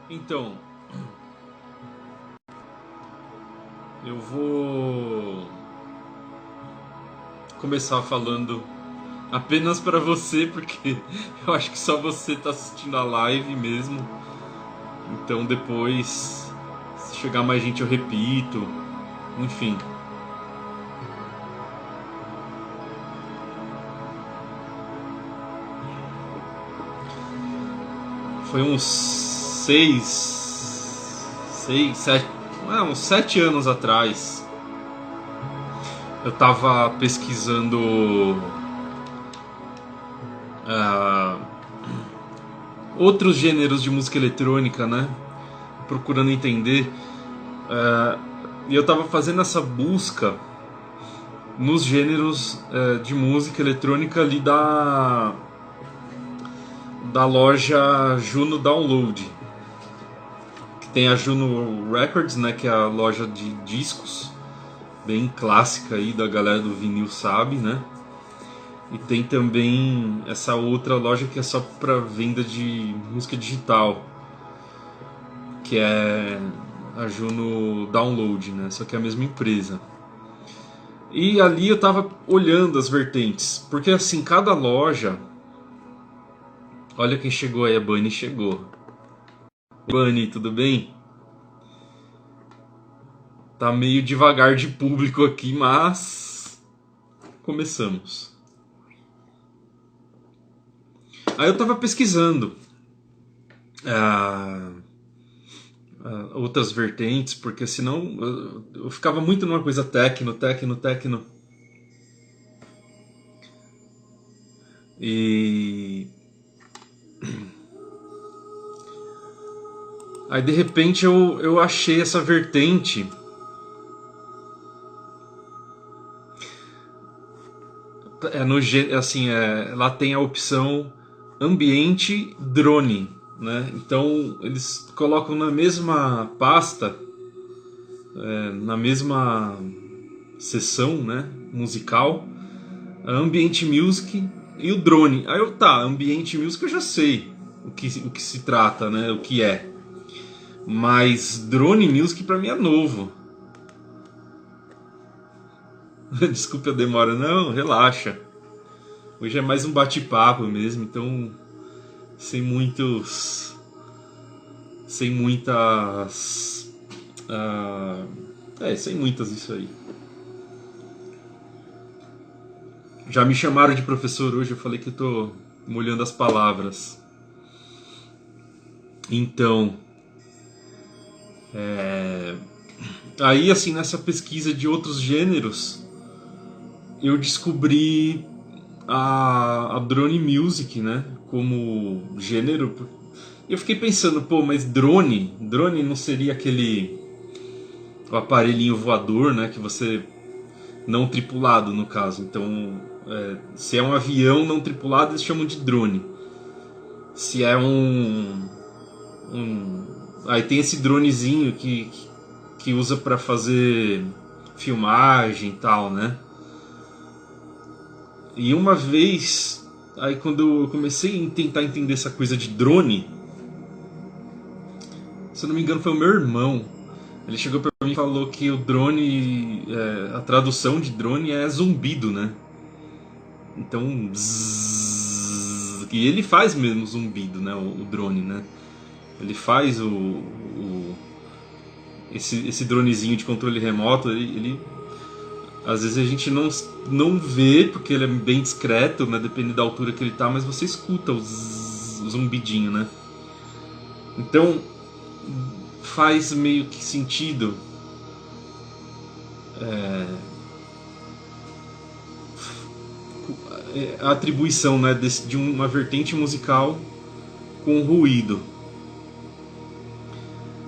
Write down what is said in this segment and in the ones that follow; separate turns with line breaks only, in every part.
Então, eu vou começar falando apenas para você, porque eu acho que só você tá assistindo a live mesmo. Então depois, se chegar mais gente eu repito. Enfim. Foi uns sete, uns 7 anos atrás. Eu tava pesquisando ah, outros gêneros de música eletrônica, né? Procurando entender. E eu tava fazendo essa busca nos gêneros de música eletrônica ali da loja Juno Download, que tem a Juno Records, né, que é a loja de discos bem clássica aí da galera do vinil, sabe, né? E tem também essa outra loja que é só para venda de música digital, que é a Juno Download, né? Só que é a mesma empresa. E ali eu tava olhando as vertentes, porque assim, cada loja. Olha quem chegou aí, a Bunny chegou. Bunny, tudo bem? Tá meio devagar de público aqui, mas começamos. Aí eu tava pesquisando outras vertentes, porque senão eu ficava muito numa coisa techno. E aí de repente eu achei essa vertente. Lá tem a opção ambiente drone, né? Então eles colocam na mesma pasta, na mesma seção, né, musical, a ambient music e o drone. Aí ambient music eu já sei o que se trata, né, o que é. Mas drone music pra mim é novo. Desculpe a demora, não, relaxa. Hoje é mais um bate-papo mesmo, então sem muitos, sem muitas, sem muitas isso aí. Já me chamaram de professor hoje, eu falei que eu tô molhando as palavras. Então, aí assim, nessa pesquisa de outros gêneros, eu descobri a drone music, né, como gênero. Eu fiquei pensando, pô, mas drone não seria aquele o aparelhinho voador, né, que você não tripulado no caso. Então, se é um avião não tripulado, eles chamam de drone. Se é aí tem esse dronezinho que usa para fazer filmagem e tal, né? E uma vez, aí quando eu comecei a tentar entender essa coisa de drone, se eu não me engano foi o meu irmão. Ele chegou pra mim e falou que o drone, a tradução de drone é zumbido, né? Então, zzz, e ele faz mesmo zumbido, né? O drone, né? Ele faz esse dronezinho de controle remoto, ele às vezes a gente não vê, porque ele é bem discreto, né? Depende da altura que ele tá, mas você escuta o zumbidinho, né? Então, faz meio que sentido a atribuição, né, de uma vertente musical com ruído.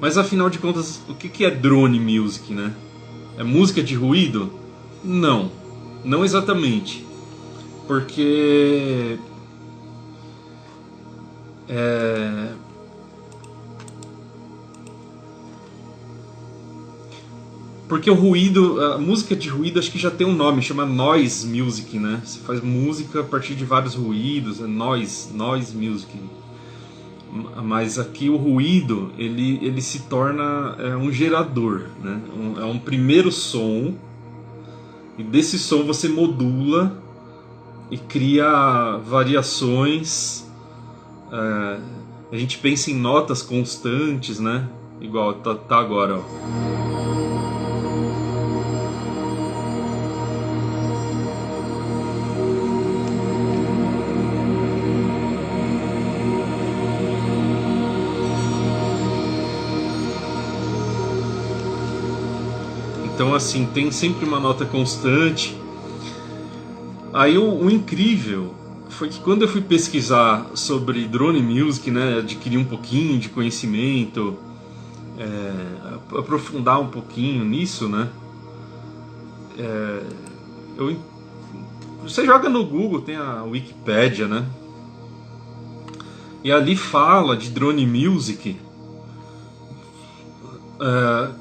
Mas afinal de contas, o que é drone music, né? É música de ruído? Não, não exatamente. Porque porque o ruído, a música de ruído acho que já tem um nome, chama noise music, né? Você faz música a partir de vários ruídos, é noise music. mas aqui o ruído ele se torna um gerador, né? É um primeiro som, e desse som você modula e cria variações. A gente pensa em notas constantes, né? Igual tá agora, ó. Então assim, tem sempre uma nota constante. Aí o incrível foi que quando eu fui pesquisar sobre drone music, né, adquirir um pouquinho de conhecimento, aprofundar um pouquinho nisso, né, você joga no Google, tem a Wikipédia, né, e ali fala de drone music.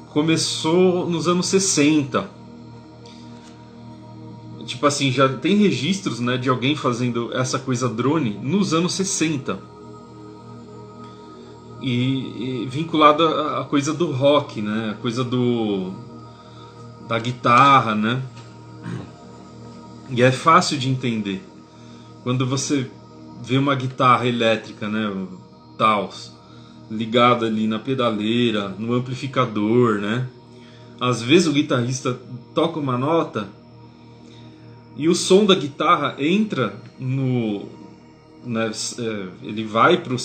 Começou nos anos 60. Tipo assim, já tem registros, né, de alguém fazendo essa coisa drone nos anos 60. E vinculado à coisa do rock, né, a coisa da guitarra, né. E é fácil de entender. Quando você vê uma guitarra elétrica, né, tal, ligada ali na pedaleira, no amplificador, né. Às vezes o guitarrista toca uma nota e o som da guitarra entra no, né, ele vai pro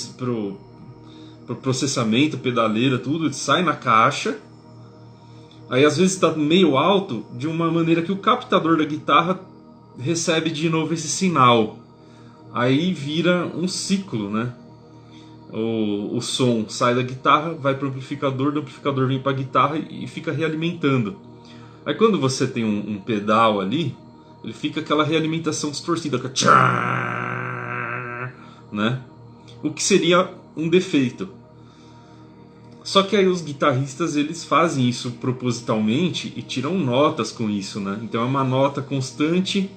processamento, pedaleira, tudo, ele sai na caixa. Aí às vezes está meio alto, de uma maneira que o captador da guitarra recebe de novo esse sinal. Aí vira um ciclo, né? O som sai da guitarra, vai para o amplificador, do amplificador vem para a guitarra e fica realimentando. Aí quando você tem um pedal ali, ele fica aquela realimentação distorcida, né? O que seria um defeito. Só que aí os guitarristas eles fazem isso propositalmente e tiram notas com isso, né? Então é uma nota constante,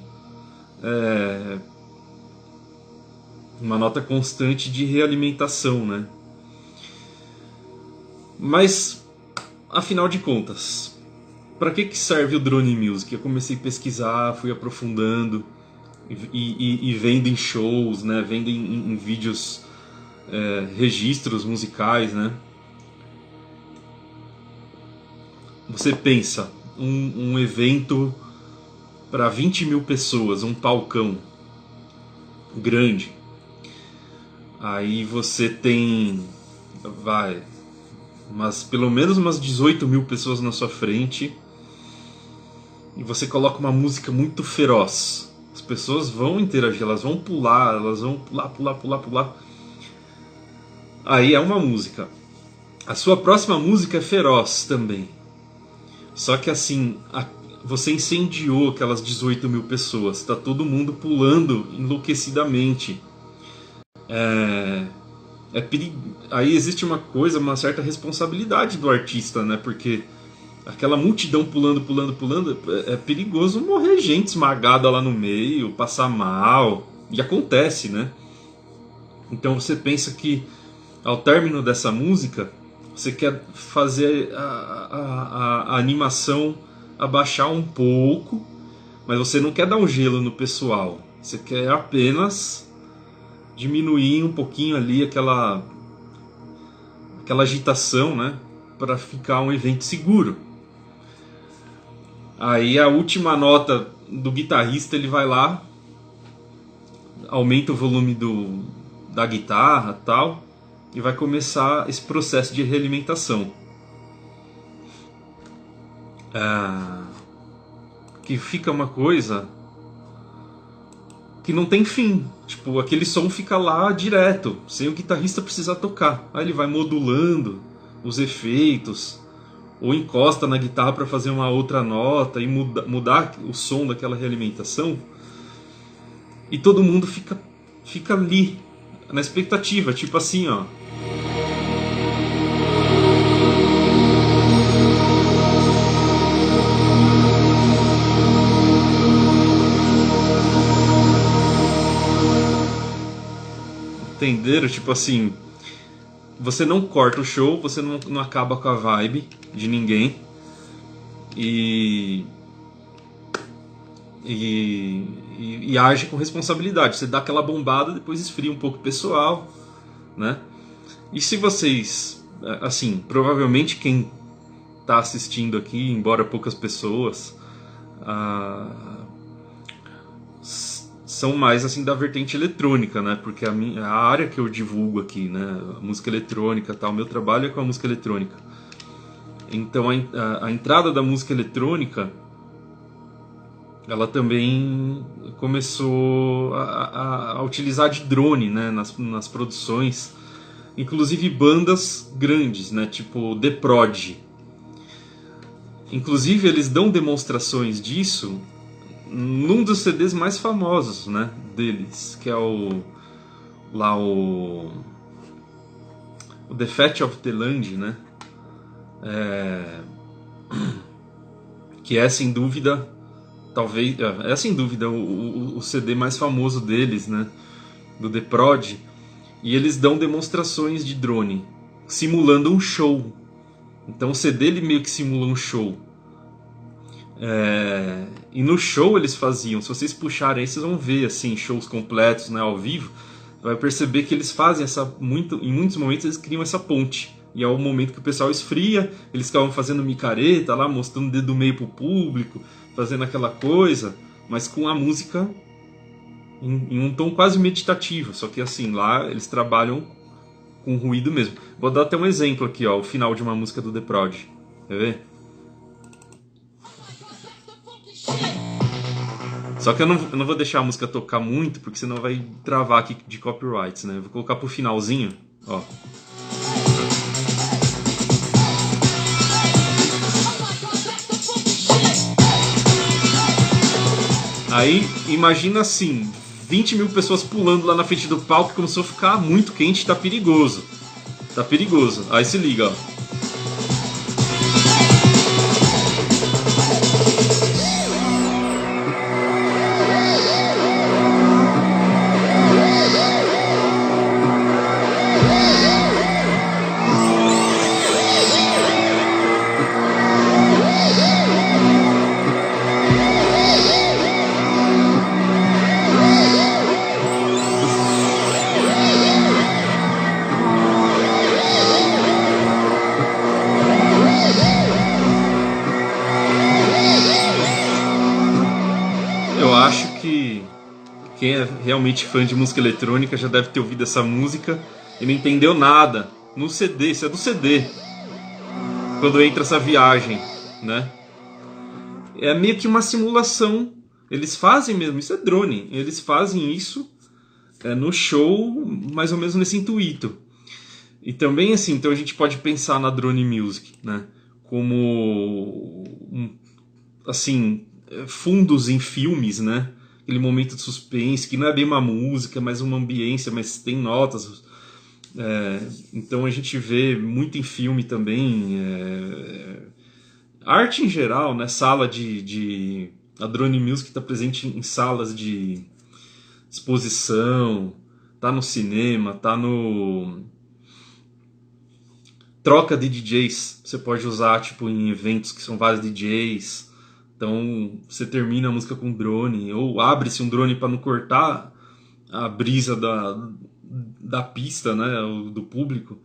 uma nota constante de realimentação, né? Mas afinal de contas, para que serve o drone music? Eu comecei a pesquisar, fui aprofundando e vendo em shows, né? Vendo em vídeos, registros musicais, né? Você pensa, um evento para 20 mil pessoas, um palcão grande. Aí você tem, pelo menos umas 18 mil pessoas na sua frente. E você coloca uma música muito feroz. As pessoas vão interagir, elas vão pular, pular. Aí é uma música. A sua próxima música é feroz também. Só que assim, você incendiou aquelas 18 mil pessoas. Está todo mundo pulando enlouquecidamente. Aí existe uma certa responsabilidade do artista, né? Porque aquela multidão pulando, é perigoso morrer gente esmagada lá no meio, passar mal. E acontece, né? Então você pensa que ao término dessa música, você quer fazer a animação abaixar um pouco, mas você não quer dar um gelo no pessoal. Você quer apenas diminuir um pouquinho ali aquela agitação, né? Para ficar um evento seguro. Aí a última nota do guitarrista, ele vai lá, aumenta o volume da guitarra e tal, e vai começar esse processo de realimentação. Que fica uma coisa que não tem fim. Tipo, aquele som fica lá direto, sem o guitarrista precisar tocar. Aí ele vai modulando os efeitos, ou encosta na guitarra para fazer uma outra nota e mudar o som daquela realimentação. E todo mundo fica ali, na expectativa, tipo assim, ó. Entenderam? Tipo assim, você não corta o show, você não acaba com a vibe de ninguém. E age com responsabilidade. Você dá aquela bombada, depois esfria um pouco o pessoal, né? E se vocês, assim, provavelmente quem está assistindo aqui, embora poucas pessoas, são mais assim da vertente eletrônica, né? Porque a área que eu divulgo aqui, né? A música eletrônica, tal, meu trabalho é com a música eletrônica. Então a entrada da música eletrônica, ela também começou a utilizar de drone, né? Nas produções, inclusive bandas grandes, né? Tipo The Prod. Inclusive eles dão demonstrações disso num dos CDs mais famosos, né, deles, que é o The Fate of the Land, né, que é sem dúvida, talvez, é sem dúvida o CD mais famoso deles, né, do The Prod, e eles dão demonstrações de drone, simulando um show. Então o CD ele meio que simula um show. E no show eles faziam, se vocês puxarem aí, vocês vão ver assim, shows completos, né, ao vivo, vai perceber que eles fazem em muitos momentos eles criam essa ponte. E é o momento que o pessoal esfria, eles ficavam fazendo micareta lá, mostrando o dedo do meio pro público, fazendo aquela coisa, mas com a música em um tom quase meditativo. Só que assim, lá eles trabalham com ruído mesmo. Vou dar até um exemplo aqui, ó, o final de uma música do The Prod. Quer ver? Só que eu não vou deixar a música tocar muito, porque senão vai travar aqui de copyrights, né? Eu vou colocar pro finalzinho, ó. Aí, imagina assim, 20 mil pessoas pulando lá na frente do palco, começou a ficar muito quente, tá perigoso. Tá perigoso. Aí se liga, ó. Quem é realmente fã de música eletrônica já deve ter ouvido essa música e não entendeu nada. No CD, isso é do CD. Quando entra essa viagem, né? É meio que uma simulação. Eles fazem mesmo, isso é drone. Eles fazem isso no show, mais ou menos nesse intuito. E também assim, então a gente pode pensar na drone music, né? Como assim, fundos em filmes, né? Aquele momento de suspense, que não é bem uma música, mas uma ambiência, mas tem notas. Então a gente vê muito em filme também. Arte em geral, né? Sala a drone music está presente em salas de exposição, tá no cinema, tá no... Troca de DJs, você pode usar tipo em eventos que são vários DJs. Então você termina a música com drone, ou abre-se um drone para não cortar a brisa da pista, né, do público,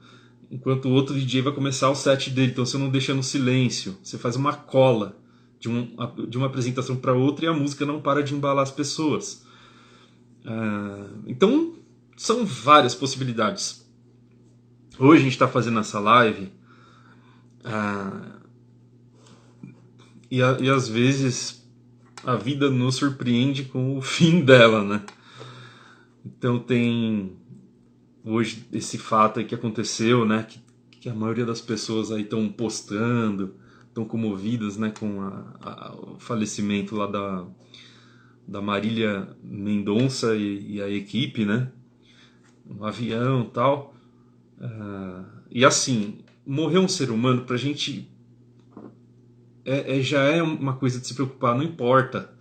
enquanto o outro DJ vai começar o set dele. Então você não deixa no silêncio, você faz uma cola de uma apresentação para outra e a música não para de embalar as pessoas. Então são várias possibilidades. Hoje a gente está fazendo essa live e às vezes a vida nos surpreende com o fim dela, né? Então tem hoje esse fato aí que aconteceu, né? Que a maioria das pessoas aí estão postando, estão comovidas, né? Com o falecimento lá da Marília Mendonça e a equipe, né? No avião e tal. E assim, morrer um ser humano pra gente já é uma coisa de se preocupar, não importa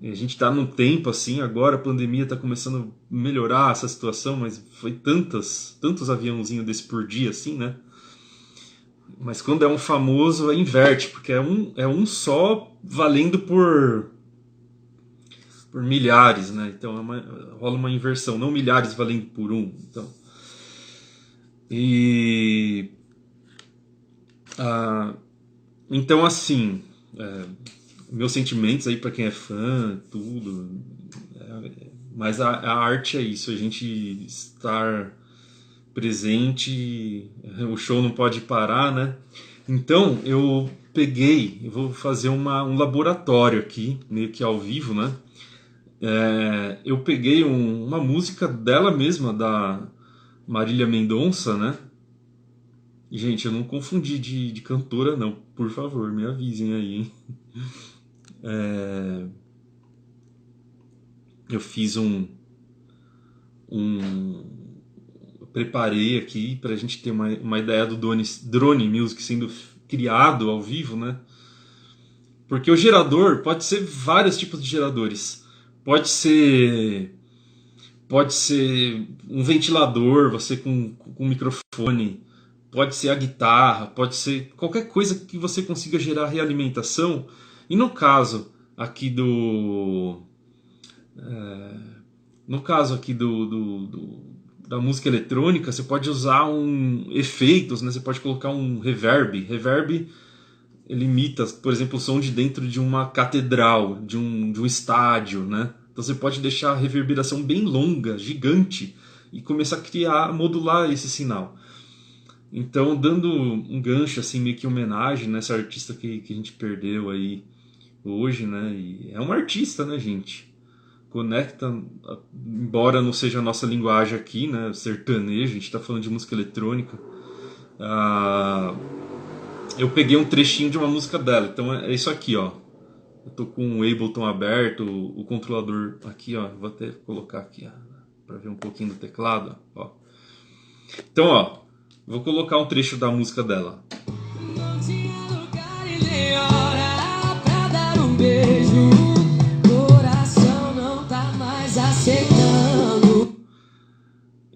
A gente está num tempo assim, agora a pandemia está começando a melhorar essa situação, mas foi tantos aviãozinhos desse por dia assim, né? Mas quando é um famoso, inverte, porque é um só valendo por milhares, né? Então rola uma inversão, não milhares valendo por um. E então assim, meus sentimentos aí para quem é fã, tudo. Mas a arte é isso, a gente estar presente, o show não pode parar, né? Então eu vou fazer um laboratório aqui, meio que ao vivo, né? Eu peguei uma música dela mesma, da Marília Mendonça, né? Gente, eu não confundi de cantora, não. Por favor, me avisem aí, hein? Eu fiz preparei aqui pra gente ter uma ideia do Drone Music sendo criado ao vivo, né? Porque o gerador pode ser vários tipos de geradores. Pode ser um ventilador, você com um microfone, pode ser a guitarra, pode ser qualquer coisa que você consiga gerar realimentação. E no caso aqui da música eletrônica, você pode usar efeitos, né? Você pode colocar um reverb. Reverb, ele imita, por exemplo, o som de dentro de uma catedral, de um estádio, né? Então você pode deixar a reverberação bem longa, gigante, e começar modular esse sinal. Então, dando um gancho, assim, meio que homenagem nessa artista que a gente perdeu aí hoje, né? E é uma artista, né, gente? Conecta, embora não seja a nossa linguagem aqui, né? Sertanejo, a gente tá falando de música eletrônica. Eu peguei um trechinho de uma música dela, então é isso aqui, ó. Eu tô com o Ableton aberto, o controlador aqui, ó. Vou até colocar aqui, ó, pra ver um pouquinho do teclado, ó. Então, ó, vou colocar um trecho da música dela. Não tinha lugar e nem hora pra dar um beijo. Coração não tá mais aceitando.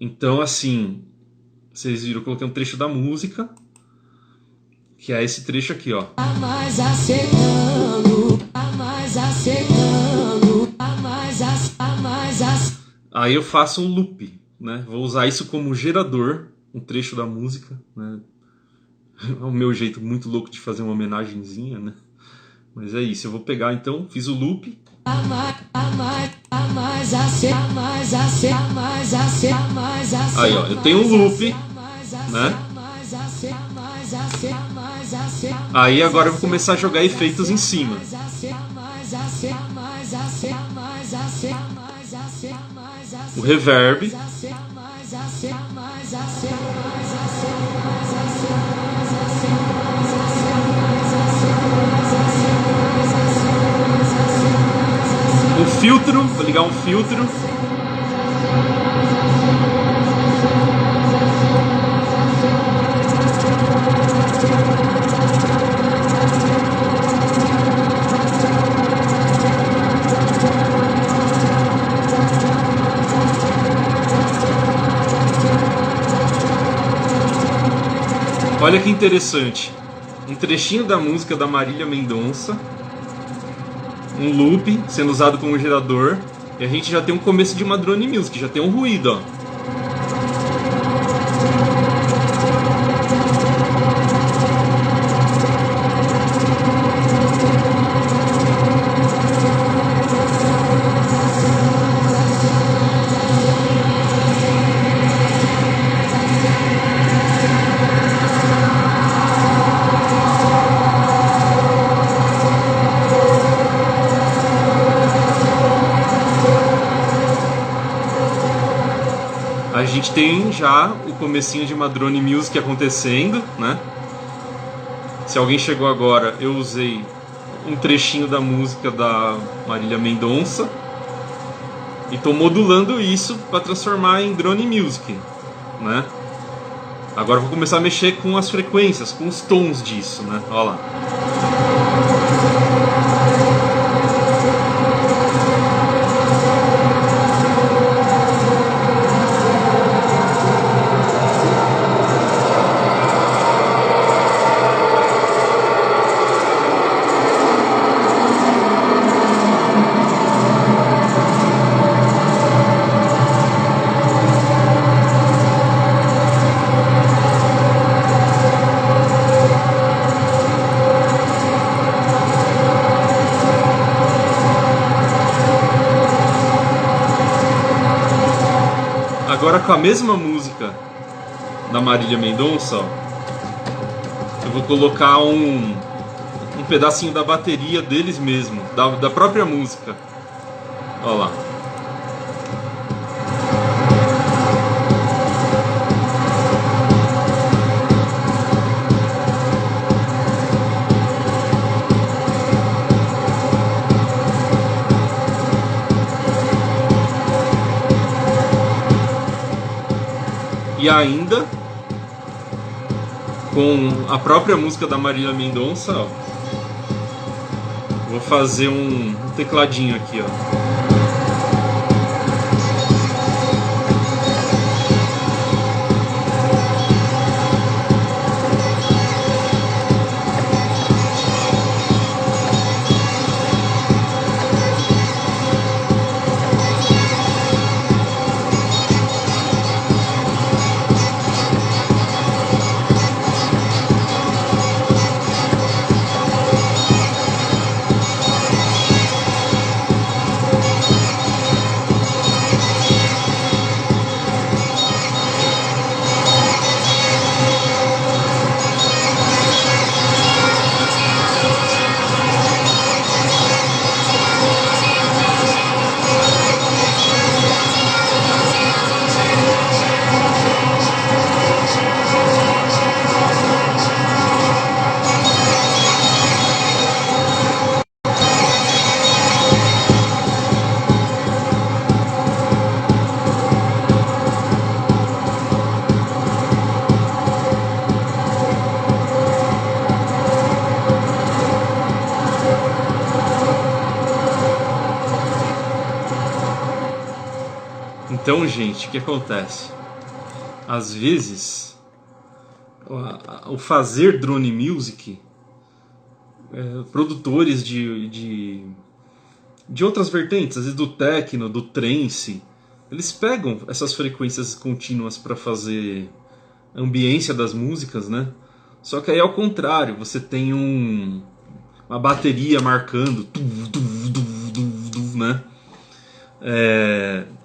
Então, assim, vocês viram, eu coloquei um trecho da música, que é esse trecho aqui, ó. Tá mais aceitando, tá mais aceitando, tá mais Aí eu faço um loop, né? Vou usar isso como gerador, um trecho da música, né? É o meu jeito muito louco de fazer uma homenagenzinha, né? Mas é isso, eu vou pegar então, fiz o loop. Aí, ó, eu tenho um loop, né? Aí agora eu vou começar a jogar efeitos em cima. O reverb. Um filtro, vou ligar um filtro. Olha que interessante, um trechinho da música da Marília Mendonça, um loop sendo usado como gerador, e a gente já tem um começo de uma drone music, já tem um ruído, ó. A gente tem já o comecinho de uma drone music acontecendo, né? Se alguém chegou agora, eu usei um trechinho da música da Marília Mendonça e tô modulando isso para transformar em drone music, né? Agora eu vou começar a mexer com as frequências, com os tons disso, né? Olha lá. agora com a mesma música da Marília Mendonça, ó, eu vou colocar um pedacinho da bateria deles mesmo, da própria música. Olha lá. E ainda com a própria música da Marília Mendonça, ó, vou fazer um tecladinho aqui, ó. Então, gente, o que acontece? Às vezes, o fazer drone music, produtores de outras vertentes, às vezes do techno, do trance, eles pegam essas frequências contínuas para fazer a ambiência das músicas, né? Só que aí ao contrário, você tem uma bateria marcando, né?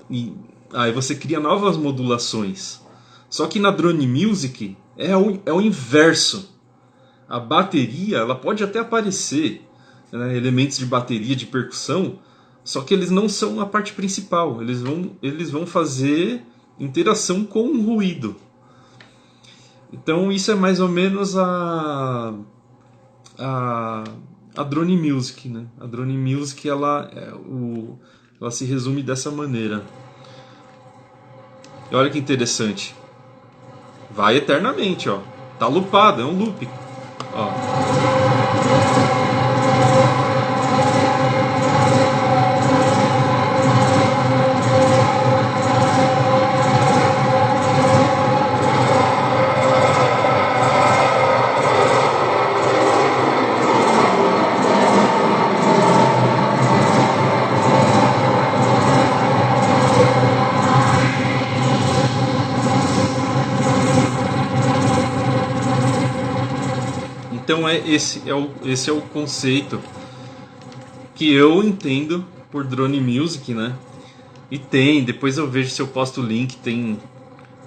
E aí você cria novas modulações. Só que na drone music é o inverso. A bateria, ela pode até aparecer, né, elementos de bateria, de percussão, só que eles não são a parte principal. Eles vão fazer interação com o ruído. Então isso é mais ou menos a drone music, né? A drone music ela se resume dessa maneira. E olha que interessante. Vai eternamente, ó. Tá loopado, é um loop. Ó. Então esse é o conceito que eu entendo por drone music, né? E depois eu vejo se eu posto o link, tem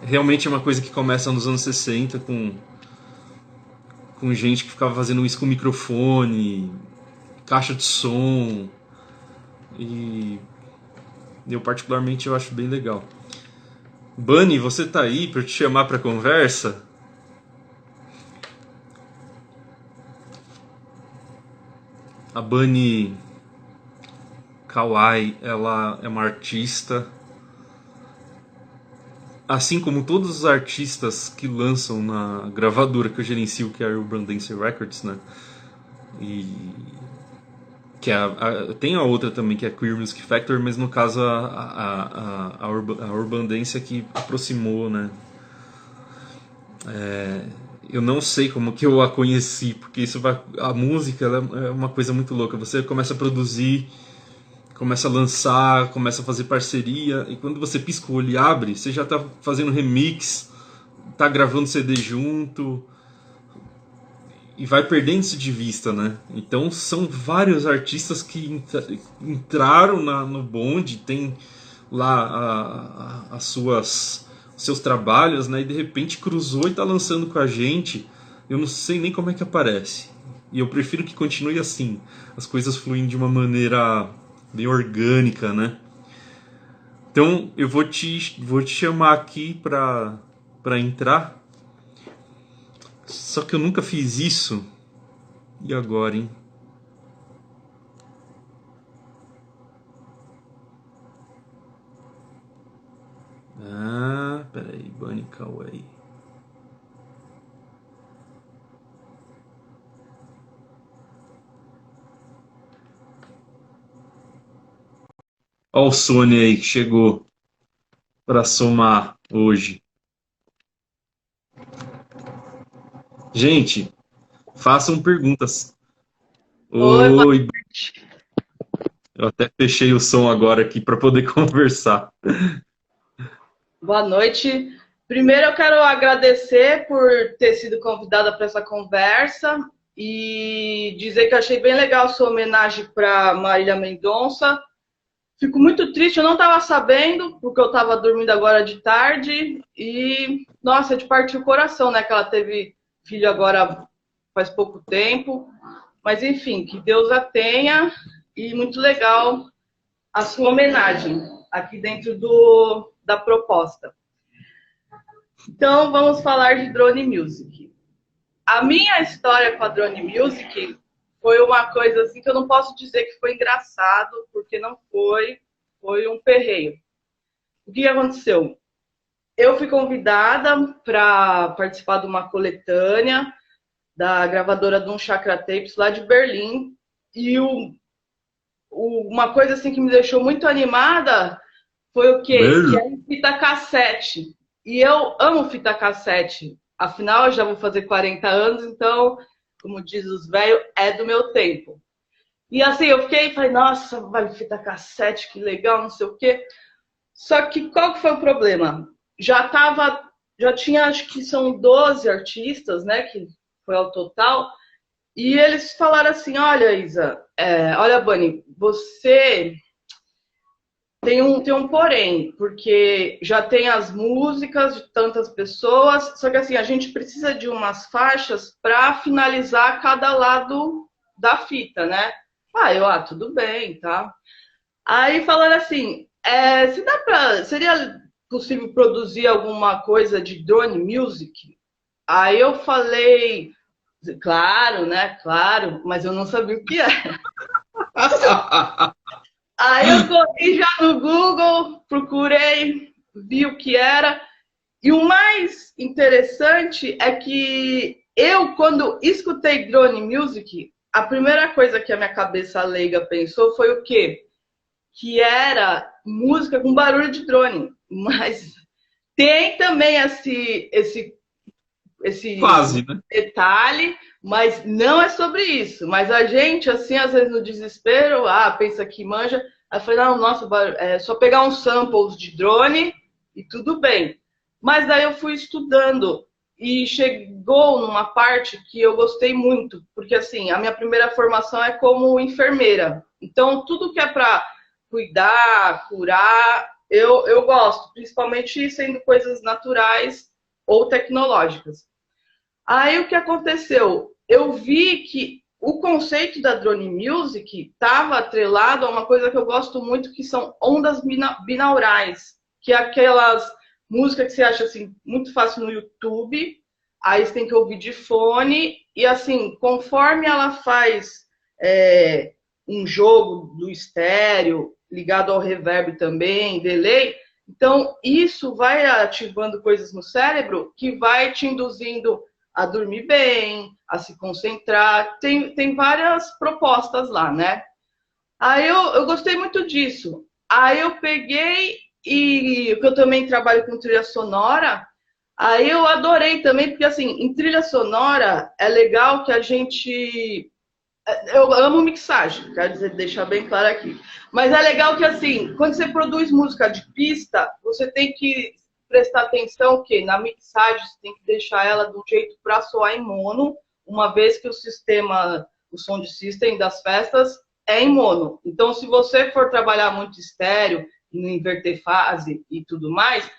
realmente é uma coisa que começa nos anos 60 com gente que ficava fazendo isso com microfone, caixa de som, e eu particularmente eu acho bem legal. Bunny, você tá aí para te chamar para conversa? A Bunny Kawai, ela é uma artista, assim como todos os artistas que lançam na gravadora que eu gerencio, que é a Urban Dance Records, né? E que tem a outra também, que é a Queer Music Factory, mas no caso a Urban Dance é que aproximou, né? Eu não sei como que eu a conheci, porque a música ela é uma coisa muito louca. Você começa a produzir, começa a lançar, começa a fazer parceria, e quando você pisca o olho e abre, você já está fazendo remix, está gravando CD junto, e vai perdendo isso de vista, né? Então são vários artistas que entraram no bonde, tem lá as suas seus trabalhos, né? E de repente cruzou e tá lançando com a gente. Eu não sei nem como é que aparece. E eu prefiro que continue assim, as coisas fluindo de uma maneira bem orgânica, né? Então eu vou te chamar aqui pra entrar. Só que eu nunca fiz isso. E agora, hein? Ah, peraí, Bunny Kawaii. Ó o Sony aí que chegou pra somar hoje. Gente, façam perguntas.
Oi, boa
Oi,
noite.
eu até fechei o som agora aqui para poder conversar.
Boa noite. Primeiro eu quero agradecer por ter sido convidada para essa conversa e dizer que achei bem legal a sua homenagem para Marília Mendonça. Fico muito triste, eu não estava sabendo, porque eu estava dormindo agora de tarde e, nossa, é de partir o coração, né, que ela teve filho agora faz pouco tempo. Mas, enfim, que Deus a tenha e muito legal a sua homenagem aqui dentro da proposta. Então, vamos falar de Drone Music. A minha história com a Drone Music foi uma coisa assim que eu não posso dizer que foi engraçado, porque não foi, foi um perreio. O que aconteceu? Eu fui convidada para participar de uma coletânea da gravadora Dum Chakra Tapes lá de Berlim, e uma coisa assim que me deixou muito animada foi o quê? Que
Brrr.
era fita cassete. E eu amo fita cassete. Afinal, eu já vou fazer 40 anos, então, como diz os velhos, é do meu tempo. E assim, eu fiquei, falei, nossa, vai fita cassete, que legal, não sei o quê. Só que qual que foi o problema? Já tinha, acho que são 12 artistas, né, que foi ao total, e eles falaram assim, olha, Isa, olha, Bunny, você tem um porém, porque já tem as músicas de tantas pessoas, só que assim, a gente precisa de umas faixas para finalizar cada lado da fita, né? Tudo bem, tá? Aí falaram assim, se dá seria possível produzir alguma coisa de drone music? Aí eu falei, claro, né? Claro, mas eu não sabia o que é. Aí eu corri já no Google, procurei, vi o que era. E o mais interessante é que eu, quando escutei Drone Music, a primeira coisa que a minha cabeça leiga pensou foi o quê? Que era música com barulho de drone. Mas tem também esse
Quase, né?
detalhe, mas não é sobre isso. Mas a gente, assim, às vezes no desespero, pensa que manja. Aí eu falei, não, nossa, é só pegar uns samples de drone e tudo bem. Mas daí eu fui estudando e chegou numa parte que eu gostei muito, porque assim, a minha primeira formação é como enfermeira. Então, tudo que é para cuidar, curar, eu gosto, principalmente sendo coisas naturais ou tecnológicas. Aí o que aconteceu? Eu vi que o conceito da drone music estava atrelado a uma coisa que eu gosto muito, que são ondas binaurais, que é aquelas músicas que você acha assim muito fácil no YouTube, aí você tem que ouvir de fone e assim, conforme ela faz um jogo do estéreo ligado ao reverb também, delay, então isso vai ativando coisas no cérebro que vai te induzindo a dormir bem, a se concentrar. Tem várias propostas lá, né? Aí eu gostei muito disso. Aí eu peguei e eu também trabalho com trilha sonora. Aí eu adorei também, porque assim, em trilha sonora é legal que a gente. Eu amo mixagem, quero dizer, deixar bem claro aqui. Mas é legal que, assim, quando você produz música de pista, você tem que prestar atenção que na mixagem você tem que deixar ela de um jeito para soar em mono, uma vez que o som de system das festas é em mono. Então, se você for trabalhar muito estéreo, não inverter fase e tudo mais,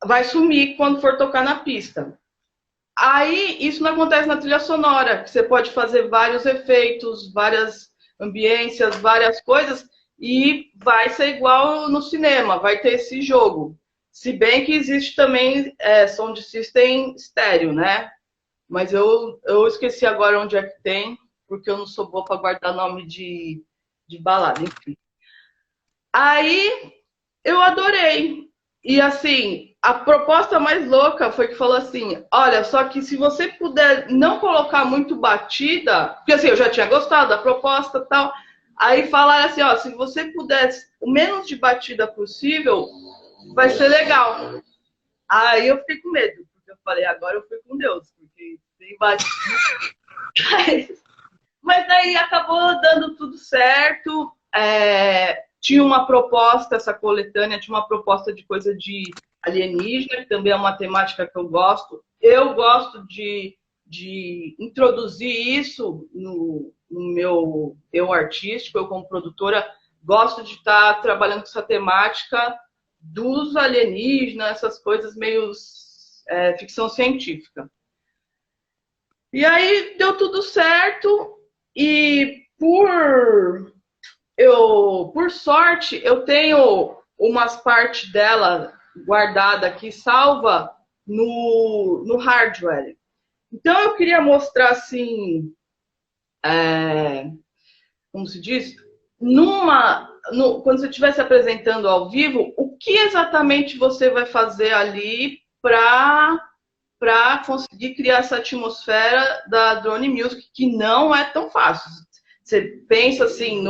vai sumir quando for tocar na pista. Aí, isso não acontece na trilha sonora, que você pode fazer vários efeitos, várias ambiências, várias coisas, e vai ser igual no cinema, vai ter esse jogo. Se bem que existe também sound system estéreo, né? Mas eu esqueci agora onde é que tem, porque eu não sou boa para guardar nome de balada, enfim. Aí, eu adorei. E assim, a proposta mais louca foi que falou assim, olha, só que se você puder não colocar muito batida, porque assim, eu já tinha gostado da proposta e tal, aí falaram assim, ó, se você puder o menos de batida possível, vai ser legal. Aí eu fiquei com medo, porque eu falei, agora eu fui com Deus, porque tem batida. Mas daí acabou dando tudo certo, tinha uma proposta, essa coletânea tinha uma proposta de coisa de alienígena, que também é uma temática que eu gosto. Eu gosto de introduzir isso no meu eu artístico, eu como produtora, gosto de estar trabalhando com essa temática dos alienígenas, essas coisas meio ficção científica. E aí deu tudo certo e por sorte, eu tenho umas partes dela guardada aqui, salva no hardware. Então, eu queria mostrar, assim, como se diz, quando você estiver se apresentando ao vivo, o que exatamente você vai fazer ali para conseguir criar essa atmosfera da Drone Music, que não é tão fácil. Você pensa, assim,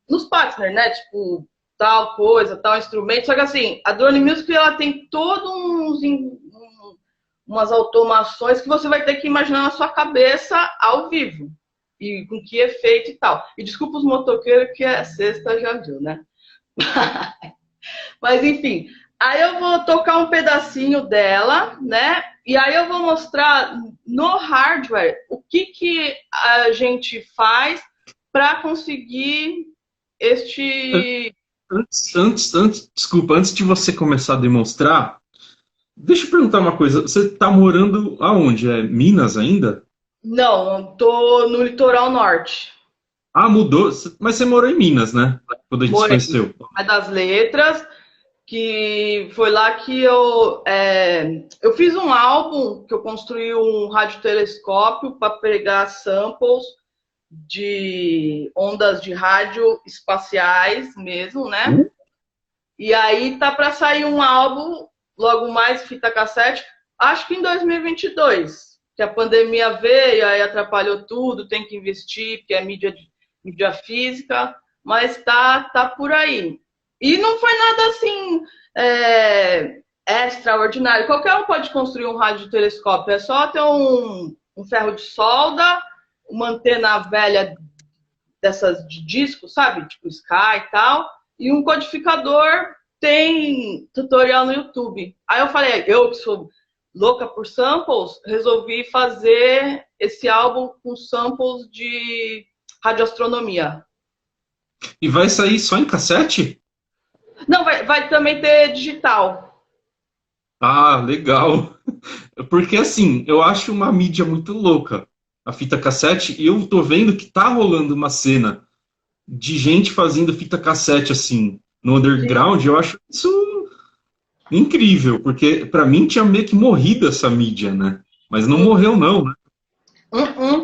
nos partners, né? Tipo, tal coisa, tal instrumento. Só que assim, a Drone Music ela tem todos umas automações que você vai ter que imaginar na sua cabeça ao vivo. E com que efeito e tal. E desculpa os motoqueiros que é sexta, já viu, né? Mas enfim, aí eu vou tocar um pedacinho dela, né? E aí eu vou mostrar no hardware o que a gente faz para conseguir este...
Desculpa, antes de você começar a demonstrar, deixa eu perguntar uma coisa. Você está morando aonde? É Minas ainda?
Não, estou no litoral norte.
Ah, mudou? Mas você morou em Minas, né? Quando a gente se
Morei
conheceu.
das letras, que foi lá que eu fiz um álbum, que eu construí um radiotelescópio para pegar samples de ondas de rádio espaciais mesmo, né? E aí tá para sair um álbum, logo mais, fita cassete, acho que em 2022, que a pandemia veio, aí atrapalhou tudo, tem que investir, porque é mídia física, mas tá por aí. E não foi nada assim extraordinário. Qualquer um pode construir um radiotelescópio, é só ter um ferro de solda, uma antena velha dessas de disco, sabe? Tipo Sky e tal, e um codificador. Tem tutorial no YouTube. Aí eu falei, eu que sou louca por samples, resolvi fazer esse álbum com samples de radioastronomia.
E vai sair só em cassete?
Não, vai também ter digital.
Ah, legal. Porque assim, eu acho uma mídia muito louca a fita cassete, e eu tô vendo que tá rolando uma cena de gente fazendo fita cassete assim no underground. Eu acho isso incrível, porque pra mim tinha meio que morrido essa mídia, né? Mas não morreu não, né?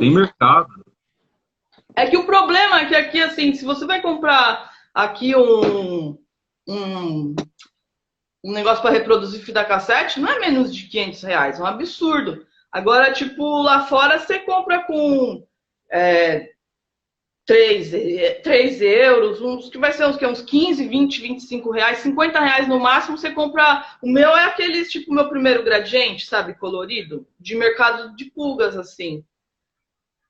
Tem mercado.
É que o problema é que aqui, assim, se você vai comprar aqui um negócio para reproduzir fita cassete, não é menos de R$ 500, é um absurdo. Agora, tipo, lá fora você compra com 3 euros, que vai ser uns 15, 20, R$ 25, R$ 50 no máximo, você compra... O meu é aqueles, tipo, meu primeiro gradiente, sabe, colorido, de mercado de pulgas, assim.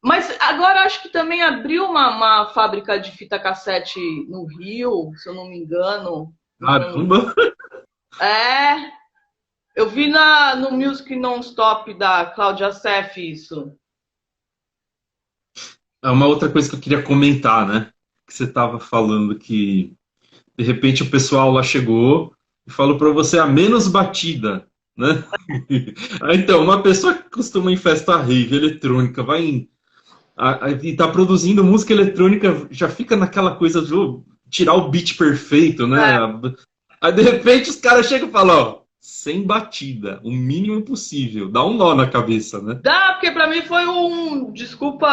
Mas agora acho que também abriu uma fábrica de fita cassete no Rio, se eu não me engano.
Caramba!
Eu vi no Music Non-Stop da Cláudia Seff isso.
É uma outra coisa que eu queria comentar, né? Que você estava falando que de repente o pessoal lá chegou e falou para você a menos batida, né? Então, uma pessoa que costuma ir em festa rave eletrônica, vai em, e tá produzindo música eletrônica, já fica naquela coisa de tirar o beat perfeito, né?
É,
Aí de repente os caras chegam e falam, ó, sem batida, o mínimo possível, dá um nó na cabeça, né?
dá, porque pra mim foi um. Desculpa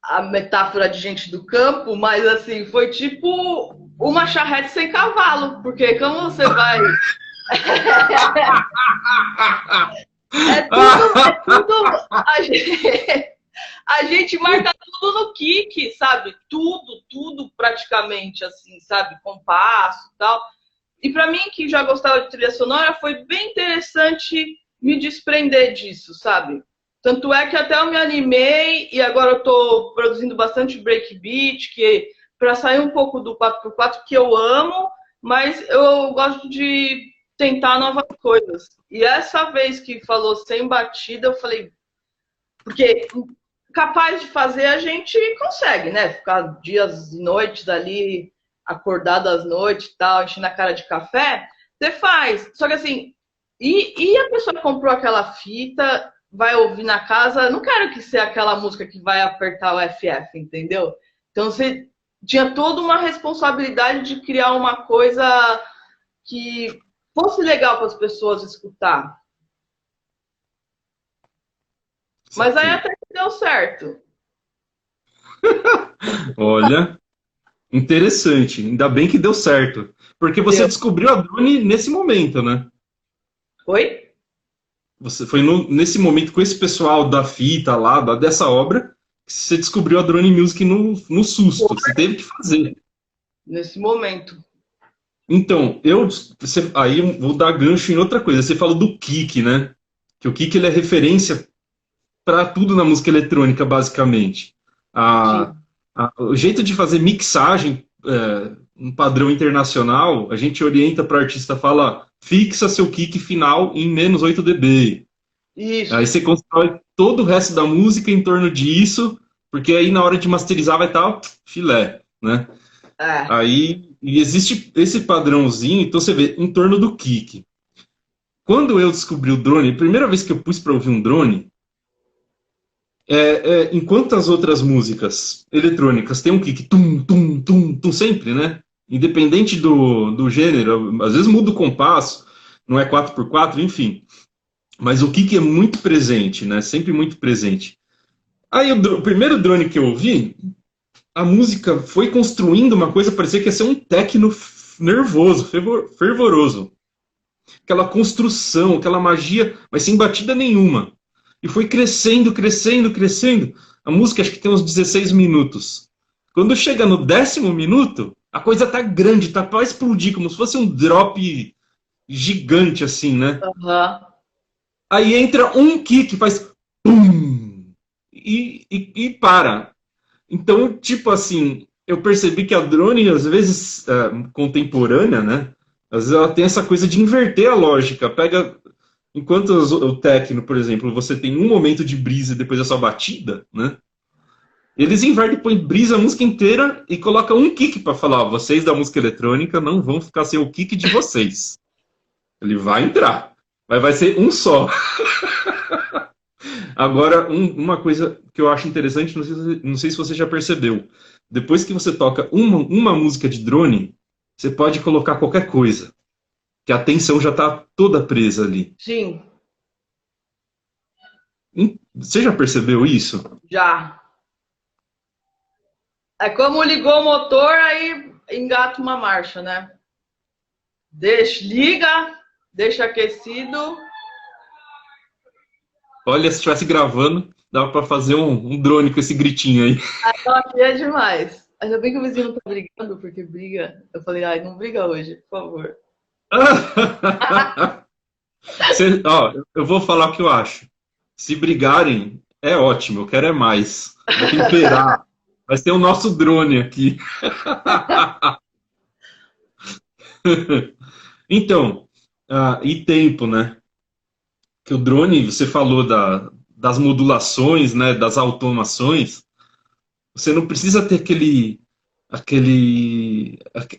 a metáfora de gente do campo, mas assim, foi tipo uma charrete sem cavalo, porque como você vai. É tudo. A gente marca tudo no kick, sabe? Tudo praticamente, assim, sabe? Compasso e tal. E para mim, que já gostava de trilha sonora, foi bem interessante me desprender disso, sabe? Tanto é que até eu me animei e agora eu tô produzindo bastante breakbeat, que para sair um pouco do 4x4 que eu amo, mas eu gosto de tentar novas coisas. E essa vez que falou sem batida, eu falei, porque capaz de fazer a gente consegue, né? Ficar dias e noites ali, acordado às noites e tal, enchendo a cara de café, você faz. Só que assim, e a pessoa que comprou aquela fita, vai ouvir na casa, não quero que seja aquela música que vai apertar o FF, entendeu? Então você tinha toda uma responsabilidade de criar uma coisa que fosse legal para as pessoas escutar. Mas aí
Saquei.
até que deu certo.
Olha, interessante. Ainda bem que deu certo. Porque você
Deu.
descobriu a drone nesse momento, né?
Oi?
Você foi nesse momento com esse pessoal da fita lá, dessa obra, que você descobriu a drone music no susto. Você teve que fazer.
Nesse momento.
Então, aí eu vou dar gancho em outra coisa. Você falou do kick, né? Que o kick ele é referência para tudo na música eletrônica, basicamente. A,
Sim.
o jeito de fazer mixagem, um padrão internacional, a gente orienta para o artista, fala, fixa seu kick final em menos 8 dB. Aí
Isso.
você constrói todo o resto da música em torno disso, porque aí na hora de masterizar vai estar filé, né?
É.
Aí e existe esse padrãozinho, então você vê em torno do kick. Quando eu descobri o drone, a primeira vez que eu pus para ouvir um drone, enquanto as outras músicas eletrônicas têm um kick tum, tum, tum, tum, sempre, né? Independente do gênero, às vezes muda o compasso, não é 4x4, enfim. Mas o kick é muito presente, né? Sempre muito presente. Aí o primeiro drone que eu ouvi, a música foi construindo uma coisa, parecia que ia ser um techno nervoso, fervoroso. Aquela construção, aquela magia, mas sem batida nenhuma. E foi crescendo, crescendo, crescendo. A música acho que tem uns 16 minutos. Quando chega no 10º minuto, a coisa tá grande, tá para explodir, como se fosse um drop gigante assim, né?
Aham.
Aí entra um kick, faz pum, e para. Então, tipo assim, eu percebi que a drone, às vezes, contemporânea, né? Às vezes ela tem essa coisa de inverter a lógica. Pega, enquanto o techno, por exemplo, você tem um momento de brisa e depois a sua batida, né? Eles invertem, põem brisa a música inteira e colocam um kick para falar, ó, vocês da música eletrônica não vão ficar sem o kick de vocês. Ele vai entrar, mas vai ser um só. Agora, uma coisa que eu acho interessante, não sei se você já percebeu. Depois que você toca uma música de drone, você pode colocar qualquer coisa, que a atenção já está toda presa ali.
Sim,
Você já percebeu isso?
já. É como ligou o motor, aí engata uma marcha, né? Liga, deixa aquecido.
Olha, se estivesse gravando, dava para fazer um drone com esse gritinho aí.
Então aqui é demais. Ainda bem que o vizinho não tá brigando, porque briga. Eu falei, ai, não briga hoje, por favor.
Ó, eu vou falar o que eu acho. Se brigarem, é ótimo, eu quero é mais. Vai temperar. Vai ser o nosso drone aqui. Então, e tempo, né? Que o drone, você falou das modulações, né, das automações, você não precisa ter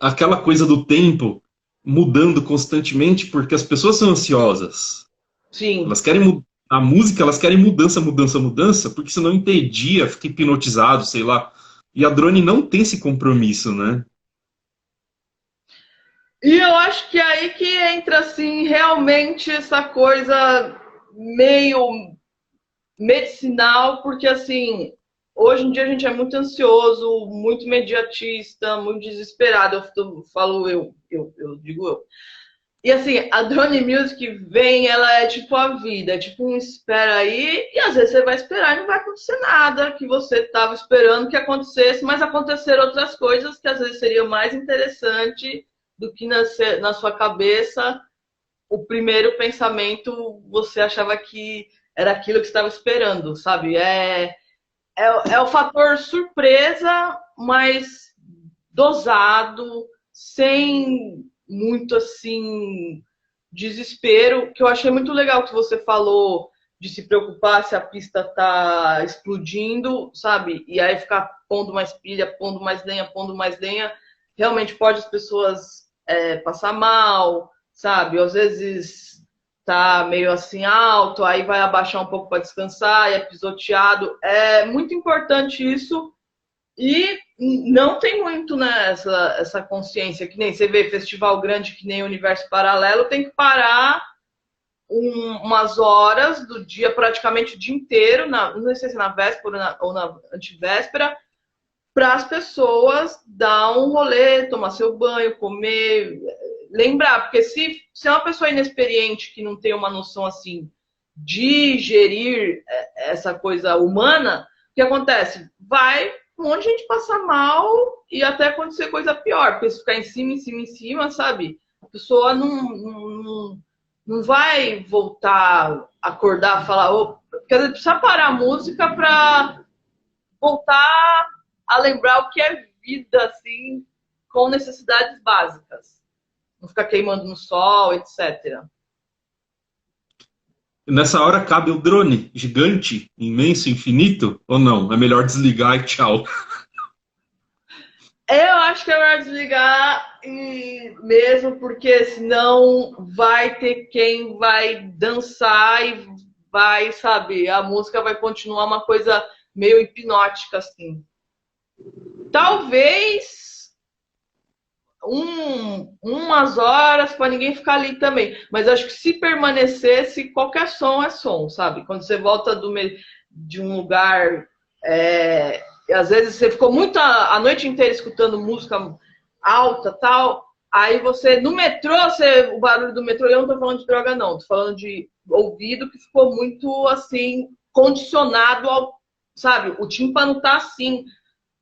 aquela coisa do tempo mudando constantemente, porque as pessoas são ansiosas.
Sim.
Elas querem a música, elas querem mudança, mudança, mudança, porque senão entedia, fica hipnotizado, sei lá. E a drone não tem esse compromisso, né?
E eu acho que é aí que entra, assim, realmente essa coisa meio medicinal, porque, assim, hoje em dia a gente é muito ansioso, muito imediatista, muito desesperado. Eu falo eu digo eu. E assim, a drone music vem, ela é tipo a vida, é tipo um espera aí, e às vezes você vai esperar e não vai acontecer nada que você estava esperando que acontecesse, mas aconteceram outras coisas que às vezes seria mais interessante do que na sua cabeça o primeiro pensamento você achava que era aquilo que você estava esperando, sabe? É o fator surpresa, mas dosado, sem muito assim desespero, que eu achei muito legal que você falou de se preocupar se a pista tá explodindo, sabe? E aí ficar pondo mais pilha, pondo mais lenha, realmente pode as pessoas passar mal, sabe? Às vezes tá meio assim alto, aí vai abaixar um pouco para descansar, e é pisoteado. É muito importante isso. E não tem muito, né, essa consciência, que nem você vê festival grande que nem Universo Paralelo, tem que parar umas horas do dia, praticamente o dia inteiro, não sei se na véspera ou na antivéspera, para as pessoas dar um rolê, tomar seu banho, comer, lembrar, porque se é uma pessoa inexperiente que não tem uma noção assim de gerir essa coisa humana, o que acontece? Vai um monte de gente passar mal e até acontecer coisa pior, porque se ficar em cima, em cima, em cima, sabe? A pessoa não vai voltar, acordar, falar, oh, porque às vezes precisa parar a música para voltar a lembrar o que é vida, assim, com necessidades básicas. Não ficar queimando no sol, etc.
Nessa hora cabe o drone gigante, imenso, infinito, ou não? É melhor desligar e tchau.
Eu acho que é melhor desligar mesmo, porque senão vai ter quem vai dançar e vai, sabe, a música vai continuar uma coisa meio hipnótica, assim. Talvez umas horas para ninguém ficar ali também. Mas acho que se permanecesse, qualquer som é som, sabe? Quando você volta de um lugar. Às vezes você ficou muito a noite inteira escutando música alta tal. Aí você, no metrô, o barulho do metrô, eu não tô falando de droga, não. Tô falando de ouvido que ficou muito assim, condicionado ao. Sabe? O tímpano tá assim.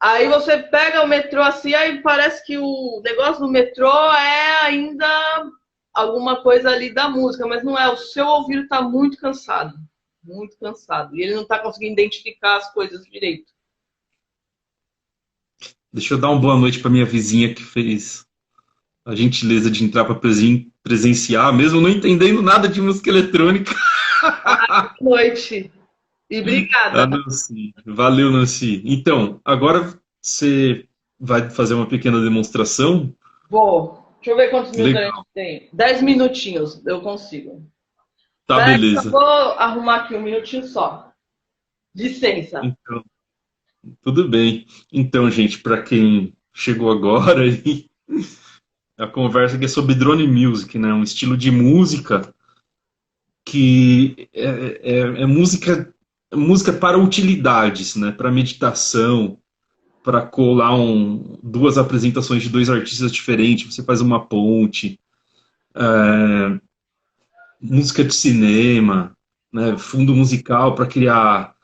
Aí você pega o metrô assim, aí parece que o negócio do metrô é ainda alguma coisa ali da música, mas não é. O seu ouvido está muito cansado. Muito cansado. E ele não está conseguindo identificar as coisas direito.
Deixa eu dar uma boa noite para minha vizinha que fez a gentileza de entrar para presenciar, mesmo não entendendo nada de música eletrônica.
Boa noite. E obrigada.
Ah, Nancy. Valeu, Nancy. Então, agora você vai fazer uma pequena demonstração.
Vou. Deixa eu ver quantos minutos a
Legal.
gente tem. 10 minutinhos, eu consigo.
Tá,
Peraí, eu
beleza.
vou arrumar aqui um minutinho só. Licença.
Então, tudo bem. Então, gente, para quem chegou agora, a conversa aqui é sobre drone music, né? Um estilo de música que é música para utilidades, né? Para meditação, para colar duas apresentações de dois artistas diferentes, você faz uma ponte, música de cinema, né? Fundo musical para criar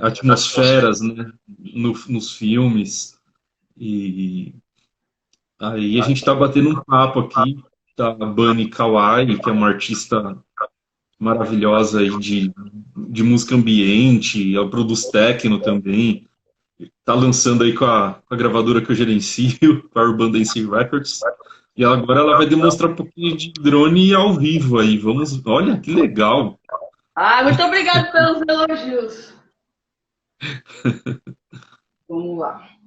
atmosferas, né? Nos filmes. E aí a gente está batendo um papo aqui da Bunny Kawai, que é uma artista maravilhosa aí de música ambiente, ela produz techno também. Tá lançando aí com a gravadora que eu gerencio, com a Urban Dance Records. E agora ela vai demonstrar um pouquinho de drone ao vivo aí. Vamos, olha que legal.
Ah, muito obrigada pelos elogios. Vamos lá.